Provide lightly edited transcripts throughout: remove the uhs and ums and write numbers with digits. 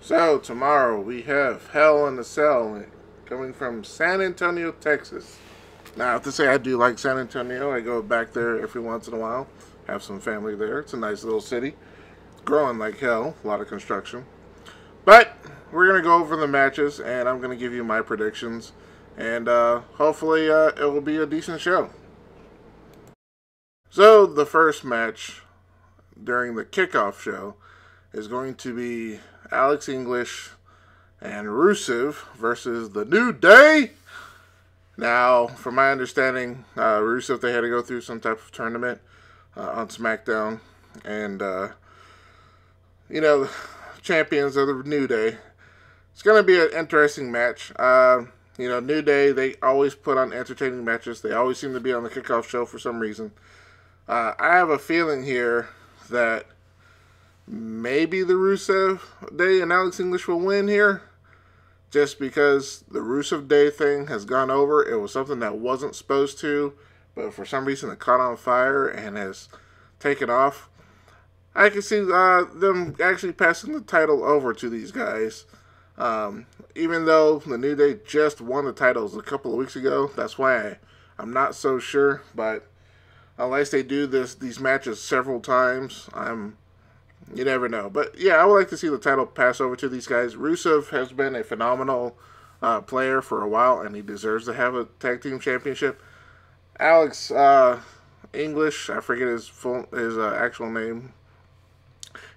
So tomorrow we have Hell in a Cell coming from San Antonio, Texas. Now I have to say I do like San Antonio. I go back there every once in a while. Have some family there. It's a nice little city. Growing like hell. A lot of construction. But we're gonna go over the matches and I'm gonna give you my predictions. And hopefully it will be a decent show. So the first match during the kickoff show is going to be Alex English and Rusev versus the New Day. Now, from my understanding, Rusev, they had to go through some type of tournament on SmackDown, and champions of the New Day. It's going to be an interesting match. New Day, they always put on entertaining matches. They always seem to be on the kickoff show for some reason. I have a feeling here that maybe the Rusev Day and Alex English will win here. Just because the Rusev Day thing has gone over. It was something that wasn't supposed to, but for some reason it caught on fire and has taken off. I can see them actually passing the title over to these guys. Even though the New Day just won the titles a couple of weeks ago. That's why I'm not so sure. But unless they do these matches several times, you never know. But yeah, I would like to see the title pass over to these guys. Rusev has been a phenomenal player for a while, and he deserves to have a tag team championship. Alex English, I forget his actual name.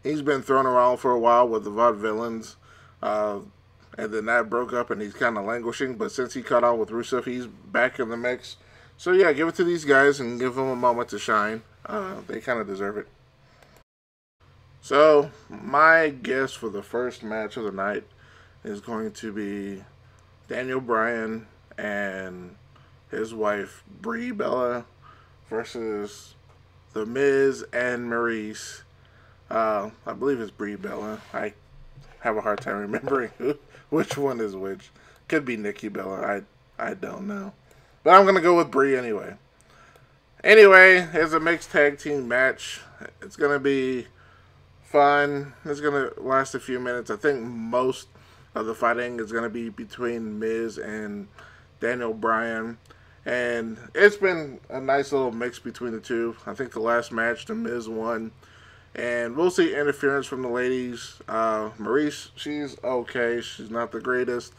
He's been thrown around for a while with the Vaudevillains, and then that broke up, and he's kind of languishing. But since he caught on with Rusev, he's back in the mix. So yeah, give it to these guys and give them a moment to shine. They kind of deserve it. So, my guess for the first match of the night is going to be Daniel Bryan and his wife Brie Bella versus The Miz and Maurice. I believe it's Brie Bella. I have a hard time remembering which one is which. Could be Nikki Bella. I don't know. But I'm going to go with Brie anyway. Anyway, it's a mixed tag team match. It's going to be fun. It's going to last a few minutes. I think most of the fighting is going to be between Miz and Daniel Bryan. And it's been a nice little mix between the two. I think the last match, the Miz won. And we'll see interference from the ladies. Maurice, she's okay. She's not the greatest.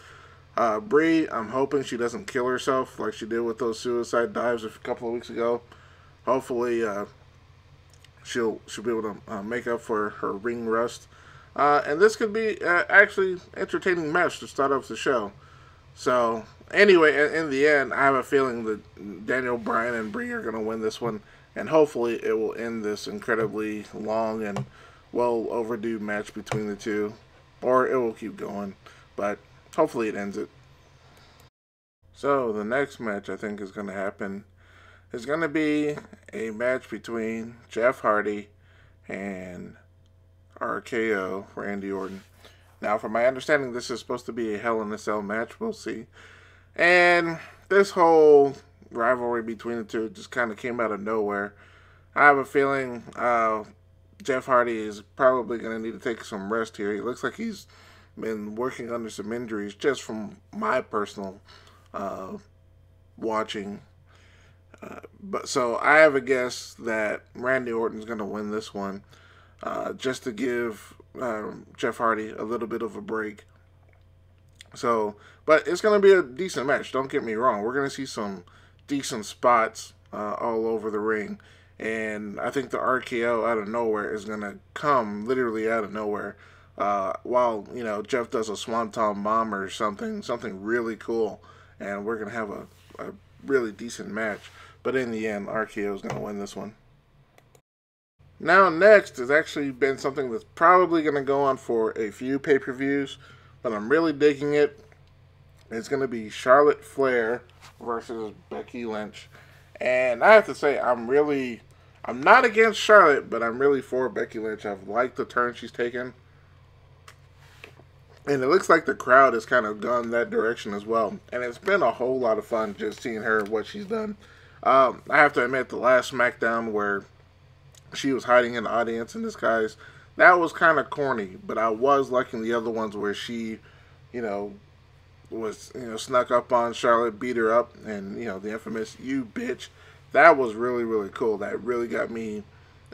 Brie, I'm hoping she doesn't kill herself like she did with those suicide dives a couple of weeks ago. Hopefully, she'll be able to make up for her ring rust. And this could be actually entertaining match to start off the show. So, anyway, in the end, I have a feeling that Daniel Bryan and Brie are going to win this one. And hopefully it will end this incredibly long and well overdue match between the two. Or it will keep going. But hopefully it ends it. So, the next match I think is going to happen is going to be a match between Jeff Hardy and RKO, Randy Orton. Now, from my understanding, this is supposed to be a Hell in a Cell match. We'll see. And this whole rivalry between the two just kind of came out of nowhere. I have a feeling Jeff Hardy is probably going to need to take some rest here. He looks like he's been working under some injuries just from my personal watching. But so I have a guess that Randy Orton's going to win this one, just to give Jeff Hardy a little bit of a break. So, but it's going to be a decent match. Don't get me wrong. We're going to see some decent spots all over the ring, and I think the RKO out of nowhere is going to come literally out of nowhere. While Jeff does a Swanton bomb or something really cool, and we're going to have a really decent match. But in the end, RKO is going to win this one. Now, next has actually been something that's probably going to go on for a few pay-per-views, but I'm really digging it. It's going to be Charlotte Flair versus Becky Lynch. And I have to say, I'm not against Charlotte, but I'm really for Becky Lynch. I've liked the turn she's taken. And it looks like the crowd has kind of gone that direction as well. And it's been a whole lot of fun just seeing her, what she's done. I have to admit, the last SmackDown where she was hiding in the audience in disguise, that was kind of corny, but I was liking the other ones where she, you know, was snuck up on Charlotte, beat her up, and the infamous "you bitch." That was really really cool. That really got me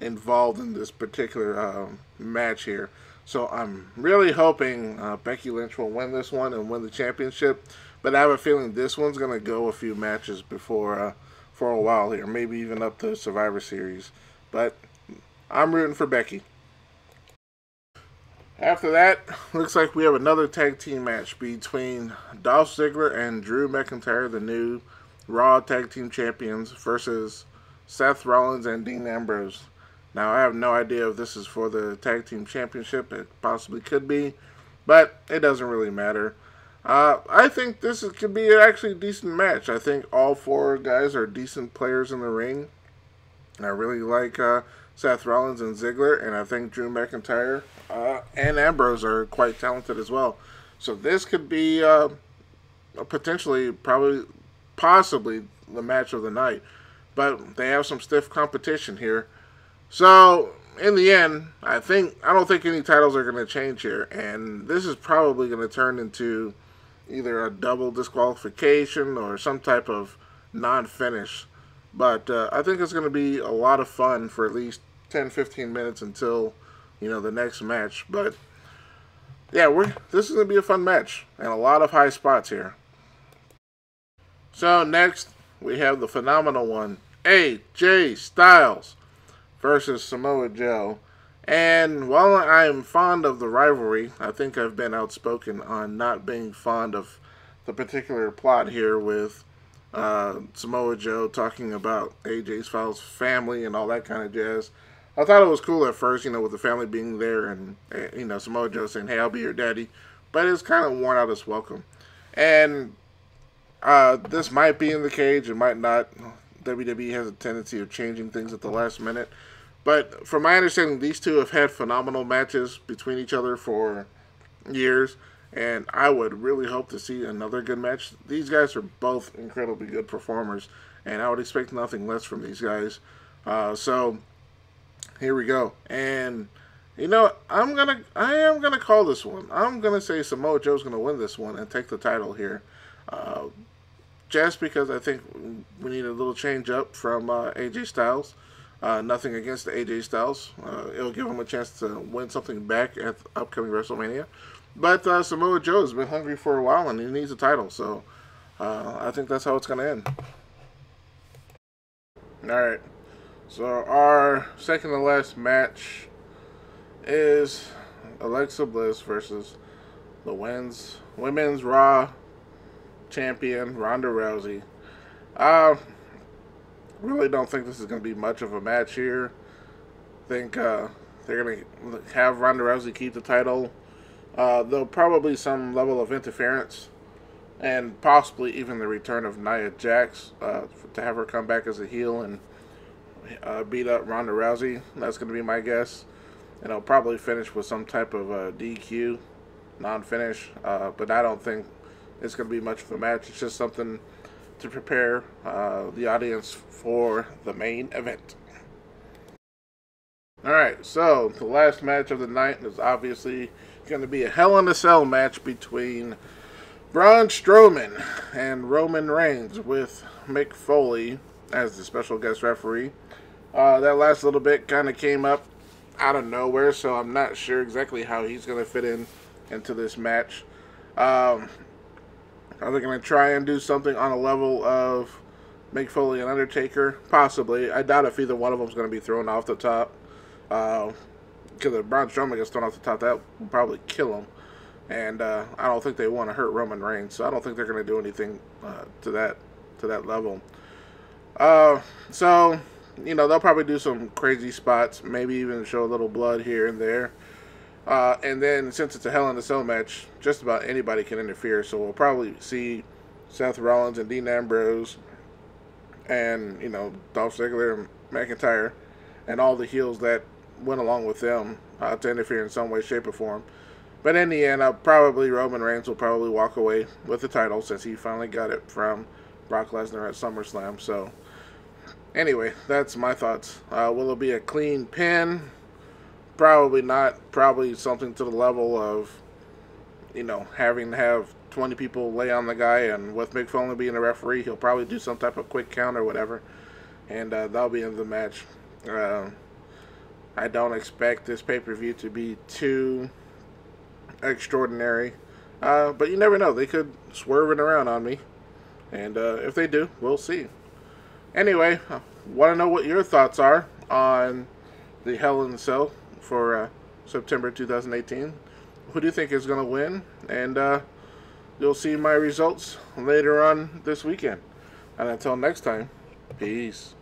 involved in this particular match here. So I'm really hoping Becky Lynch will win this one and win the championship. But I have a feeling this one's gonna go a few matches before for a while here, maybe even up to Survivor Series. But I'm rooting for Becky. After that, looks like we have another tag team match between Dolph Ziggler and Drew McIntyre, the new Raw Tag Team Champions, versus Seth Rollins and Dean Ambrose. Now, I have no idea if this is for the Tag Team Championship. It possibly could be, but it doesn't really matter. I think could be actually a decent match. I think all four guys are decent players in the ring. I really like Seth Rollins and Ziggler, and I think Drew McIntyre and Ambrose are quite talented as well. So this could be potentially, possibly the match of the night. But they have some stiff competition here. So in the end, I don't think any titles are going to change here, and this is probably going to turn into either a double disqualification or some type of non-finish. But I think it's going to be a lot of fun for at least 10-15 minutes until the next match. But yeah, this is going to be a fun match and a lot of high spots here. So next we have the phenomenal one, AJ Styles versus Samoa Joe. And while I am fond of the rivalry, I think I've been outspoken on not being fond of the particular plot here with Samoa Joe talking about AJ Styles' family and all that kind of jazz. I thought it was cool at first, with the family being there and, Samoa Joe saying, "Hey, I'll be your daddy." But it's kind of worn out its welcome. And this might be in the cage, it might not. WWE has a tendency of changing things at the last minute. But from my understanding, these two have had phenomenal matches between each other for years. And I would really hope to see another good match. These guys are both incredibly good performers. And I would expect nothing less from these guys. So here we go. And I am gonna call this one. I'm gonna say Samoa Joe's gonna win this one and take the title here. Just because I think we need a little change up from AJ Styles. Nothing against AJ Styles. It'll give him a chance to win something back at the upcoming WrestleMania. But Samoa Joe has been hungry for a while and he needs a title. So I think that's how it's going to end. Alright. So our second to last match is Alexa Bliss versus the Women's Raw Champion Ronda Rousey. Really don't think this is going to be much of a match here. I think they're going to have Ronda Rousey keep the title. There'll probably some level of interference and possibly even the return of Nia Jax to have her come back as a heel and beat up Ronda Rousey. That's going to be my guess. And I'll probably finish with some type of DQ, non-finish. But I don't think it's going to be much of a match. It's just something to prepare the audience for the main event. Alright, so the last match of the night is obviously going to be a Hell in a Cell match between Braun Strowman and Roman Reigns with Mick Foley as the special guest referee. That last little bit kind of came up out of nowhere, so I'm not sure exactly how he's going to fit into this match. Are they going to try and do something on a level of Mick Foley and Undertaker? Possibly. I doubt if either one of them is going to be thrown off the top. Because if Braun Strowman gets thrown off the top, that will probably kill him. And I don't think they want to hurt Roman Reigns, so I don't think they're going to do anything to that level. So, they'll probably do some crazy spots, maybe even show a little blood here and there. And then, since it's a Hell in a Cell match, just about anybody can interfere. So we'll probably see Seth Rollins and Dean Ambrose and, Dolph Ziggler and McIntyre and all the heels that went along with them to interfere in some way, shape, or form. But in the end, Roman Reigns will probably walk away with the title since he finally got it from Brock Lesnar at SummerSlam. So, anyway, that's my thoughts. Will it be a clean pin? Probably not. Probably something to the level of, you know, having to have 20 people lay on the guy, and with Mick Foley being a referee, he'll probably do some type of quick count or whatever, and that'll be in the match. I don't expect this pay-per-view to be too extraordinary, but you never know. They could swerve it around on me, and if they do, we'll see. Anyway, want to know what your thoughts are on the Hell in a Cell for September 2018. Who do you think is going to win? And you'll see my results later on this weekend. And until next time, peace.